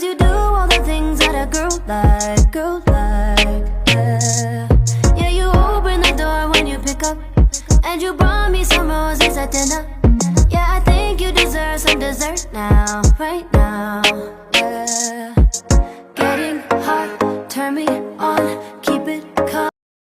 'cause you do all the things that a girl like, yeah. Yeah, you open the door when you pick up, and you brought me some roses at dinner. Yeah, I think you deserve some dessert now, right now, yeah. Getting hot, turn me on, keep it calm.